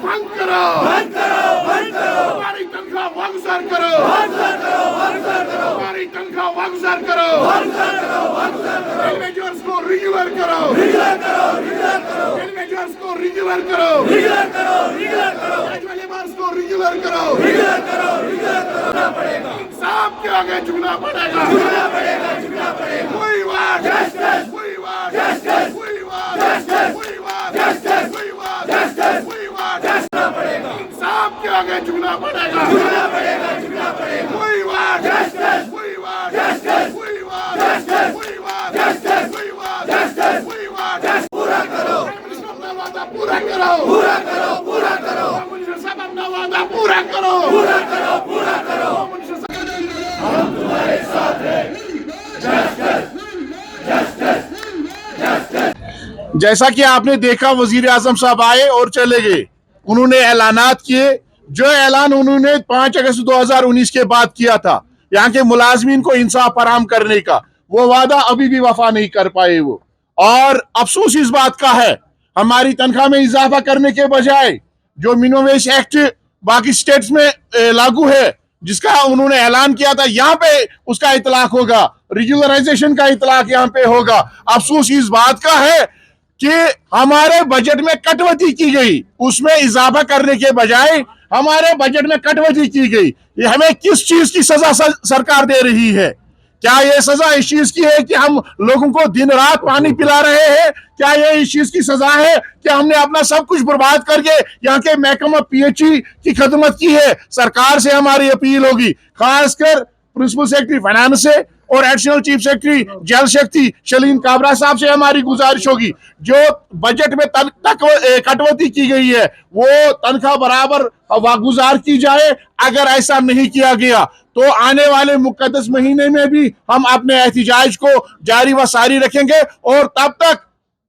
बंद करो, बंद करो, बंद करो, हमारी तनख्वाह वागुजार करो, वागुजार करो, वागुजार करो, हमारी तनख्वाह वागुजार करो, वागुजार करो, वागुजार करो, रेलवेजर्स को रेगुलर करो, रेगुलर करो, रेगुलर करो, रेलवेजर्स को रेगुलर करो, रेगुलर करो, रेगुलर करो, रेलवेजर्स को रेगुलर करो, रेगुलर करो, रेगुलर करना पड़ेगा, इंसाफ के आगे झुकना पड़ेगा, झुकना पड़ेगा, झुकना पड़ेगा, we want justice, we want justice, we want justice, we want justice, we want justice, we want justice पड़ेगा, इंसाफ के आगे झुकना पड़ेगा, झुकना पड़ेगा, झुकना पड़ेगा, we want justice, we want justice, we want justice, we want justice, we want justice, we want justice पूरा करो, अपना वादा पूरा करो, पूरा करो, पूरा करो, मुझे सब अपना वादा पूरा करो, पूरा करो, पूरा करो, हम तुम्हारे साथ हैं, जस्टिस, जस्टिस, जस्टिस। जैसा कि आपने देखा वजीर आजम साहब आए और चले गए, उन्होंने ऐलानात किए, जो ऐलान उन्होंने 5 अगस्त 2019 के बाद किया था यहाँ के मुलाजमीन को इंसाफ फराहम करने का, वो वादा अभी भी वफा नहीं कर पाए वो। और अफसोस इस बात का है, हमारी तनख्वाह में इजाफा करने के बजाय जो मिनिमम वेज एक्ट बाकी स्टेट्स में लागू है, जिसका उन्होंने ऐलान किया था, यहाँ पे उसका इतलाक होगा, रेगुलराइजेशन का इतलाक यहाँ पे होगा। अफसोस इस बात का है कि हमारे बजट में कटौती की गई, उसमें इजाफा करने के बजाय हमारे बजट में कटौती की गई। ये हमें किस चीज की सजा सरकार दे रही है? क्या ये सजा इस चीज की है कि हम लोगों को दिन रात पानी पिला रहे हैं? क्या ये इस चीज की सजा है कि हमने अपना सब कुछ बर्बाद करके यहाँ के महकमा पीएचई की खदमत की है? सरकार से हमारी अपील होगी, खासकर प्रिंसिपल सेक्रेटरी फाइनेंस से और एडिशनल चीफ सेक्रेटरी जल शक्ति शलीन काबरा साहब से हमारी गुजारिश होगी, जो बजट में कटौती की गई है वो तनख्वाह बराबर वागुजार की जाए। अगर ऐसा नहीं किया गया तो आने वाले मुकद्दस महीने में भी हम अपने एहतिजाज को जारी व सारी रखेंगे, और तब तक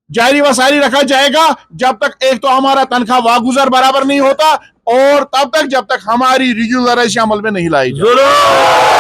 जारी व सारी रखा जाएगा जब तक एक तो हमारा तनख्वाह वागुजार बराबर नहीं होता, और तब तक जब तक हमारी रेगुलराइजेशन अमल में नहीं लाई जाए।